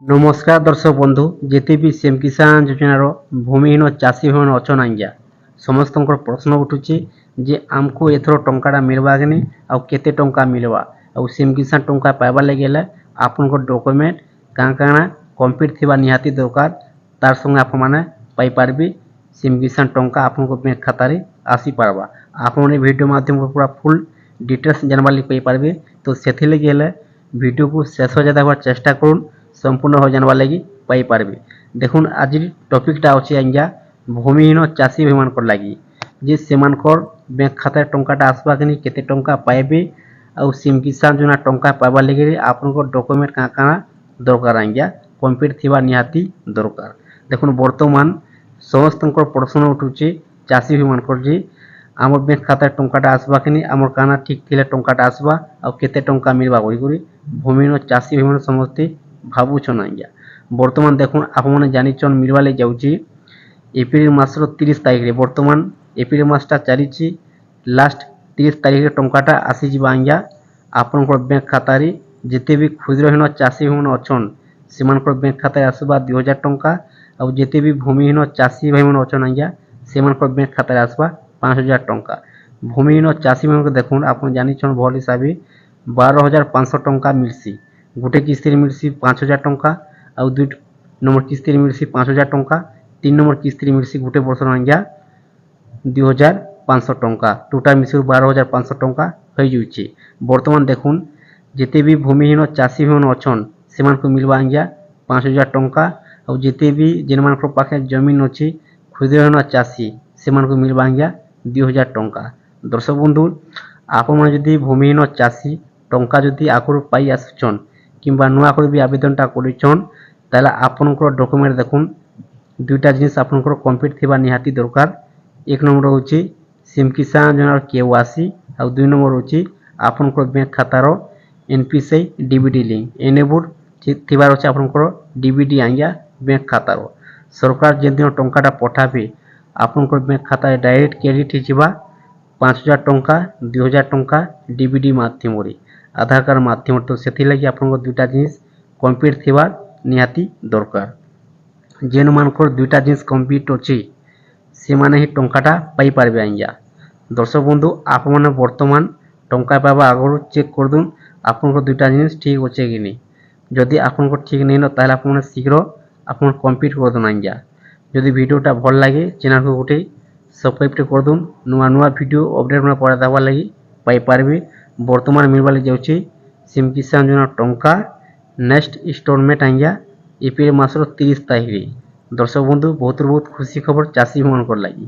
নমস্কার দর্শক বন্ধু, যেতে বি সিএম কিষাণ যোଜନାର ଭୂମିହୀନ ଚାଷୀ ଭାଇମାନେ ଅଛନ୍ ଆଜ୍ଞା। ସମସ୍ତଙ୍କର ପ୍ରଶ୍ନ ଉଠୁଛି ଯେ ଆମକୁ ଏଥର ଟଙ୍କାଟା ମିଳିବା କି ନାହିଁ, ଆଉ କେତେ ଟଙ୍କା ମିଳିବା, ଆଉ ସିଏମ୍ କିଷାଣ ଟଙ୍କା ପାଇବାର ଲାଗି ହେଲେ ଆପଣଙ୍କ ଡକୁମେଣ୍ଟ କାଣା କାଣା କମ୍ପ୍ଲିଟ୍ ଥିବା ନିହାତି ଦରକାର। ତାର ସଙ୍ଗେ ଆପଣମାନେ ପାଇପାରିବେ ସିଏମ୍ କିଷାଣ ଟଙ୍କା ଆପଣଙ୍କ ବ୍ୟାଙ୍କ ଖାତାରେ ଆସିପାରବା। ଆପଣ ଏ ଭିଡ଼ିଓ ମାଧ୍ୟମରେ ପୁରା ଫୁଲ୍ ডিটেলস জানবার লাগি পাইপারবে। তো সেথিলাগি হলে ভিডিওকে শেষ হয়ে যাওয়ার চেষ্টা করুন, সম্পূর্ণ ভাবে জানবার লাগি পাইপারবে। দেখুন আজির টপিকটা আছে আজ্ঞা ভূমিহীন চাষী ভাইমানকর লাগি, যে সেমানকর ব্যাঙ্ক খাতায় টঙ্কাটা আসবা কি কেতে টঙ্কা পাইবে, ଆଉ ସିଏମ୍ କିଷାଣ ଯୋଜନା ଟଙ୍କା ପାଇବାର ଲାଗି ଆପଣଙ୍କ ଡକୁମେଣ୍ଟ କାଣା କାଣା ଦରକାର ଆଜ୍ଞା କମ୍ପ୍ଲିଟ୍ ଥିବା ନିହାତି ଦରକାର। ଦେଖୁନ ବର୍ତ୍ତମାନ ସମସ୍ତଙ୍କର ପ୍ରଶ୍ନ ଉଠୁଛି ଚାଷୀ ଭାଇମାନଙ୍କର ଯେ আমার ব্যাঙ্ক খাতায় টঙ্কাটা আসবা কি আমার কানা ঠিক ଥିଲେ টঙ্কাটা আসবা ଆଉ কেতে টঙ্কা মিলবা করি ভূমিহীন চাষী ভাইମାନେ ସମସ୍ତେ ଭାବୁଛନ୍ ଆଜ୍ଞା। ବର୍ତ୍ତମାନ ଦେଖୁন ଆପଣମାନେ ଜାଣିଛନ୍ ମିଲବା ଲାଗି ଯାଉଛି ଏପ୍ରିଲ ମାସର 30 ତାରିଖରେ। ବର୍ତ୍ତମାନ ଏପ୍ରିଲ ମାସଟା ଚାଲିଛି, ଲାଷ୍ଟ 30 ତାରିଖରେ ଟଙ୍କାଟା ଆସିଯିବା ଆଜ୍ଞା ଆପଣଙ୍କର ବ୍ୟାଙ୍କ ଖାତାରେ। ଯେତେ ବି କ୍ଷୁଦ୍ରହୀନ ଚାଷୀ ଭାଇମାନେ ଅଛନ୍ ସେମାନଙ୍କର ବ୍ୟାଙ୍କ ଖାତାରେ ଆସିବା 2000 ଟଙ୍କା, ଆଉ ଯେତେ ବି ଭୂମିହୀନ ଚାଷୀ ଭାଇମାନେ ଅଛନ୍ ଆଜ୍ଞା ସେମାନଙ୍କର ବ୍ୟାଙ୍କ ଖାତାରେ ଆସିବା 5000 ଟଙ୍କା। ଭୂମିହୀନ ଚାଷୀ ମାନଙ୍କୁ ଦେଖୁন ଆପଣ ଜାଣିଛନ୍ ଭଲ ହିସାବେ 12500 ଟଙ୍କା ମିଲସି। গোটে কিস্তিরে মিলছি 5000 টঙ্কা, ଆଉ 2 নম্বর কিস্তিরে মিলছি 5000 টঙ্কা, 3 নম্বর কিস্তিরে মিলছি গোটে বর্ষর আজ্ঞা 2500 টঙ্কা। টোটাল মিশি 12500 টঙ্কা হয়ে যাচ্ছে। বর্তমান দেখুন যেতে বি ভূমিহীন চাষী ভাইମାନେ অছন সেମାନଙ୍କୁ মিলবা আজ্ঞা 5000 টঙ্কা, ଆଉ যেতে বি যেনମାନଙ୍କର পাখে জমিন ଅଛି ক্ষুদ্রহীন চাষী সেମାନଙ୍କୁ মিলবা আজ্ঞା 2000 ଟଙ୍କା। দর্শক বন্ধু ଆପଣମାନେ ଯଦି ଭୂମିହୀନ ଚାଷୀ ଟଙ୍କା ଯଦି ଆଗରୁ ପାଇ ଆସୁଛନ୍ কিংবা নূয়া করে বি আবেদনটা করেছন, তাহলে আপনার ডকুমেন্ট দেখুন দুইটা জিনিস আপনার কমপ্লিট থাকা নিহাতি দরকার। এক নম্বর হচ্ছে সিএম কিষাণ যোজনার কেওয়াইসি, আর 2 নম্বর হচ্ছে আপনার ব্যাঙ্ক খাতার এনপিসিআই ডিবিডি লিঙ্ক এনেবল থাকার হচ্ছে আপনার ডিবিডি আজ্ঞা ব্যাঙ্ক খাতার। সরকার যেদিন টঙ্কাটা পঠাবে আপনার ব্যাঙ্ক খাতায় ডাইরেক্ট ক্রেডিট হয়ে 5000 টঙ্কা 2000 টঙ্কা ডিবিডি মাধ্যমে আধার কার্ড মাধ্যমে। তো সেথিলাগি আপনার দুইটা জিনিস কমপ্লিট থাকা নিহাতি দরকার। যেনମାନଙ୍କର দুইটা জিনিস কমপ্লিট ଅଛି ସେମାନେ ହିଁ ଟଙ୍କାଟା ପାଇପାରିବେ ଆଜ୍ଞା। ଦର୍ଶକ ବନ୍ଧୁ ଆପଣମାନେ ବର୍ତ୍ତମାନ ଟଙ୍କା ପାଇବା ଆଗରୁ ଚେକ୍ କରିଦିଅନ୍ ଆପଣଙ୍କର ଦୁଇଟା ଜିନିଷ ଠିକ୍ ଅଛି କି ନାହିଁ। ଯଦି ଆପଣଙ୍କର ଠିକ୍ ନେଇନ ତାହେଲେ ଆପଣମାନେ ଶୀଘ୍ର ଆପଣ କମପ୍ଲିଟ୍ କରିଦିଅନ୍ ଆଜ୍ଞା। ଯଦି ଭିଡ଼ିଓଟା ଭଲ ଲାଗେ ଚ୍ୟାନେଲକୁ ଗୋଟେ ସବସ୍କ୍ରାଇବ୍ କରିଦିଅନ୍, ନୂଆ ନୂଆ ଭିଡ଼ିଓ ଅପଡେଟ୍ ମାନେ ପড়া দেওয়ার লাগি পাইপারবে। বর্তমান মিলবার লাগি যাচ্ছে সিএম কিষাণ যোজনা টঙ্কা নেক্সট ইনস্টলমেন্ট আজ্ঞা এপ্রিল মাসর 30 তারিখে। দর্শক বন্ধু বহুত খুশি খবর চাষী ভাইমানকর লাগি।